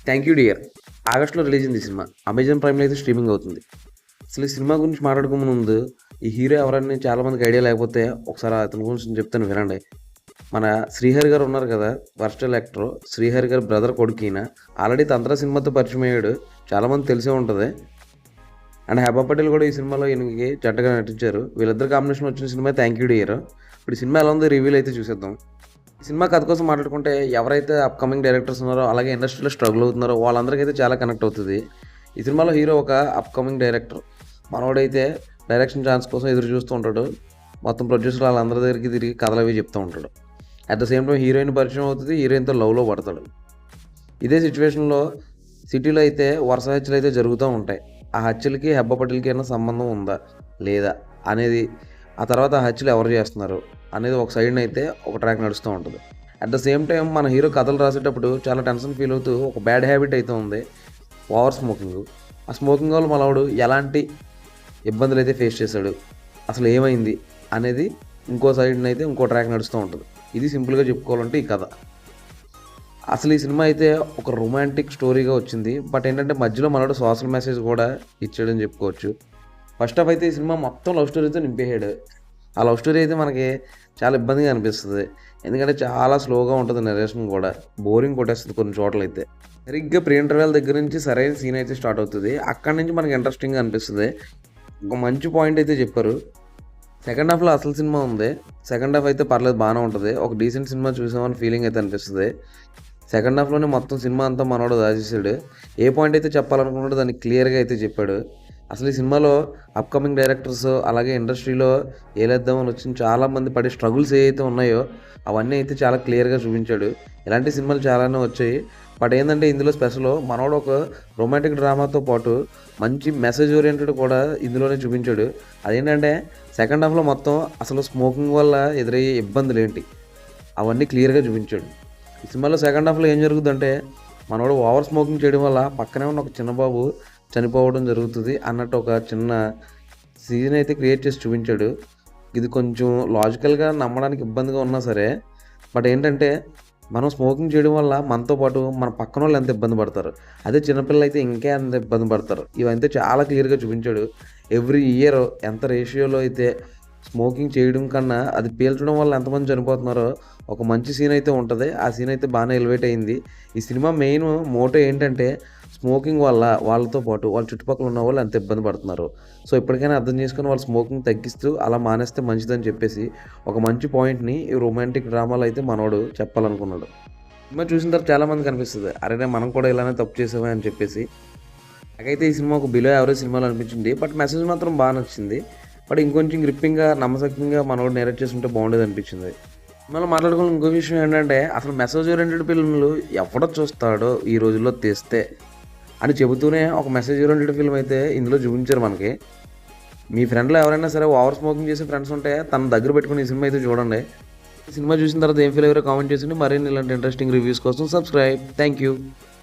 Thank you dear. ఆగస్టులో release అయింది ఈ సినిమా. అమెజాన్ ప్రైమ్లో అయితే స్ట్రీమింగ్ అవుతుంది. అసలు ఈ సినిమా గురించి మాట్లాడుకునే ముందు ఈ హీరో ఎవరని చాలామందికి ఐడియా లేకపోతే ఒకసారి అతని గురించి నేను చెప్తాను వినండి. మన శ్రీహరి గారు ఉన్నారు కదా, వర్స్టల్ యాక్టర్. శ్రీహరి గారు బ్రదర్ కొడుకు ఈయన. ఆల్రెడీ తంత్ర సినిమాతో పరిచయం అయ్యాడు, చాలామంది తెలిసే ఉంటుంది. అండ్ హెబా పటేల్ కూడా ఈ సినిమాలో ఈయనకి జంటగా నటించారు. వీళ్ళిద్దరు కాంబినేషన్ వచ్చిన సినిమా థ్యాంక్ యూ డియర్. ఇప్పుడు ఈ సినిమా ఎలా ఉందో రివ్యూలు అయితే చూసేద్దాం. ఈ సినిమా కథ కోసం మాట్లాడుకుంటే ఎవరైతే అప్కమింగ్ డైరెక్టర్స్ ఉన్నారో, అలాగే ఇండస్ట్రీలో స్ట్రగుల్ అవుతున్నారో వాళ్ళందరికైతే చాలా కనెక్ట్ అవుతుంది. ఈ సినిమాలో హీరో ఒక అప్కమింగ్ డైరెక్టర్. మనోడైతే డైరెక్షన్ ఛాన్స్ కోసం ఎదురు చూస్తూ ఉంటాడు. మొత్తం ప్రొడ్యూసర్ వాళ్ళందరి దగ్గరికి తిరిగి కథలు అవి చెప్తూ ఉంటాడు. At the same time heroine పరిచయం అవుతుంది, హీరోయిన్తో లవ్లో పడతాడు. ఇదే సిచ్యువేషన్లో సిటీలో అయితే వరుస హత్యలు అయితే జరుగుతూ ఉంటాయి. ఆ హత్యలకి హెబ్బా పటేల్కి ఏమైనా సంబంధం ఉందా లేదా అనేది, ఆ తర్వాత ఆ హత్యలు ఎవరు చేస్తున్నారు అనేది ఒక సైడ్ని అయితే ఒక ట్రాక్ నడుస్తూ ఉంటుంది. అట్ ద సేమ్ టైం మన హీరో కథలు రాసేటప్పుడు చాలా టెన్షన్ ఫీల్ అవుతూ ఒక బ్యాడ్ హ్యాబిట్ అయితే ఉంది, ఓవర్ స్మోకింగ్. ఆ స్మోకింగ్ వల్ల మనవాడు ఎలాంటి ఇబ్బందులు అయితే ఫేస్ చేశాడు, అసలు ఏమైంది అనేది ఇంకో సైడ్ని అయితే ఇంకో ట్రాక్ నడుస్తూ ఉంటుంది. ఇది సింపుల్గా చెప్పుకోవాలంటే ఈ కథ. అసలు ఈ సినిమా అయితే ఒక రొమాంటిక్ స్టోరీగా వచ్చింది. బట్ ఏంటంటే మధ్యలో మనోడు సోషల్ మెసేజ్ కూడా ఇచ్చాడని చెప్పుకోవచ్చు. ఫస్ట్ హాఫ్ అయితే ఈ సినిమా మొత్తం లవ్ స్టోరీతో నింపేయాడు. ఆ లవ్ స్టోరీ అయితే మనకి చాలా ఇబ్బందిగా అనిపిస్తుంది, ఎందుకంటే చాలా స్లోగా ఉంటుంది నరేషన్ కూడా. బోరింగ్ కొట్టేస్తుంది కొన్ని చోట్ల అయితే. సరిగ్గా ప్రీ ఇంటర్వెల్ దగ్గర నుంచి సరైన సీన్ అయితే స్టార్ట్ అవుతుంది. అక్కడి నుంచి మనకి ఇంట్రెస్టింగ్గా అనిపిస్తుంది. ఒక మంచి పాయింట్ అయితే చెప్పారు. సెకండ్ హాఫ్లో అసలు సినిమా ఉంది. సెకండ్ హాఫ్ అయితే పర్లేదు, బాగానే ఉంటుంది. ఒక డీసెంట్ సినిమా చూసామని ఫీలింగ్ అయితే అనిపిస్తుంది. సెకండ్ హాఫ్లోనే మొత్తం సినిమా అంతా మనోడు దాచేసాడు. ఏ పాయింట్ అయితే చెప్పాలనుకున్నాడో దాన్ని క్లియర్గా అయితే చెప్పాడు. అసలు ఈ సినిమాలో అప్కమింగ్ డైరెక్టర్స్, అలాగే ఇండస్ట్రీలో ఏలేద్దామని వచ్చిన చాలామంది పడే స్ట్రగుల్స్ ఏవైతే ఉన్నాయో అవన్నీ అయితే చాలా క్లియర్గా చూపించాడు. ఇలాంటి సినిమాలు చాలానే వచ్చాయి. బట్ ఏంటంటే ఇందులో స్పెషల్ మనోడు ఒక రొమాంటిక్ డ్రామాతో పాటు మంచి మెసేజ్ ఓరియంటెడ్ కూడా ఇందులోనే చూపించాడు. అదేంటంటే సెకండ్ హాఫ్లో మొత్తం అసలు స్మోకింగ్ వల్ల ఎదురయ్యే ఇబ్బందులు ఏంటి అవన్నీ క్లియర్గా చూపించాడు. ఈ సినిమాలో సెకండ్ హాఫ్లో ఏం జరుగుతుందంటే మనోడు ఓవర్ స్మోకింగ్ చేయడం వల్ల పక్కనే ఉన్న ఒక చిన్న బాబు చనిపోవడం జరుగుతుంది అన్నట్టు ఒక చిన్న సీన్ అయితే క్రియేట్ చేసి చూపించాడు. ఇది కొంచెం లాజికల్గా నమ్మడానికి ఇబ్బందిగా ఉన్నా సరే, బట్ ఏంటంటే మనం స్మోకింగ్ చేయడం వల్ల మనతో పాటు మన పక్కన వాళ్ళు ఎంత ఇబ్బంది పడతారు, అదే చిన్నపిల్లలు అయితే ఇంకే అంత ఇబ్బంది పడతారు. ఇవంతా చాలా క్లియర్గా చూపించాడు. ఎవ్రీ ఇయర్ ఎంత రేషియోలో అయితే స్మోకింగ్ చేయడం కన్నా అది పీల్చడం వల్ల ఎంతమంది చనిపోతున్నారో ఒక మంచి సీన్ అయితే ఉంటుంది. ఆ సీన్ అయితే బాగానే ఎలివేట్ అయింది. ఈ సినిమా మెయిన్ మోటో ఏంటంటే స్మోకింగ్ వల్ల వాళ్ళతో పాటు వాళ్ళ చుట్టుపక్కల ఉన్న వాళ్ళు ఎంత ఇబ్బంది పడుతున్నారు. సో ఇప్పటికైనా అర్థం చేసుకుని వాళ్ళు స్మోకింగ్ తగ్గిస్తూ అలా మానేస్తే మంచిదని చెప్పేసి ఒక మంచి పాయింట్ని ఈ రొమాంటిక్ డ్రామాలో అయితే మనోడు చెప్పాలనుకున్నాడు. సినిమా చూసిన తర్వాత చాలామందికి అనిపిస్తుంది, అరే మనం కూడా ఇలానే తప్పు చేసామే అని చెప్పేసి. నాకైతే ఈ సినిమా ఒక బిలో యావరేజ్ సినిమాలో అనిపించింది. బట్ మెసేజ్ మాత్రం బాగా నచ్చింది. బట్ ఇంకొంచెం గ్రిప్పింగ్గా నమ్మశక్యంగా మనోడు నేరేట్ చేస్తుంటే బాగుండేది అనిపించింది. మనం మాట్లాడుకున్న ఇంకో విషయం ఏంటంటే అసలు మెసేజ్ ఓరియంటెడ్ ఫిల్మ్లు ఎవడ చూస్తాడో ఈ రోజుల్లో తీస్తే అని చెబుతూనే ఒక మెసేజ్ ఓరియంటెడ్ ఫిల్మ్ అయితే ఇందులో చూపించారు మనకి. మీ ఫ్రెండ్లో ఎవరైనా సరే ఓవర్ స్మోకింగ్ చేసే ఫ్రెండ్స్ ఉంటే తన దగ్గర పెట్టుకుని ఈ సినిమా అయితే చూడండి. ఈ సినిమా చూసిన తర్వాత ఏం ఫీల్ అయ్యారో కామెంట్ చేసి మరిన్ని ఇలాంటి ఇంట్రెస్టింగ్ రివ్యూస్ కోసం సబ్స్క్రైబ్. Thank you.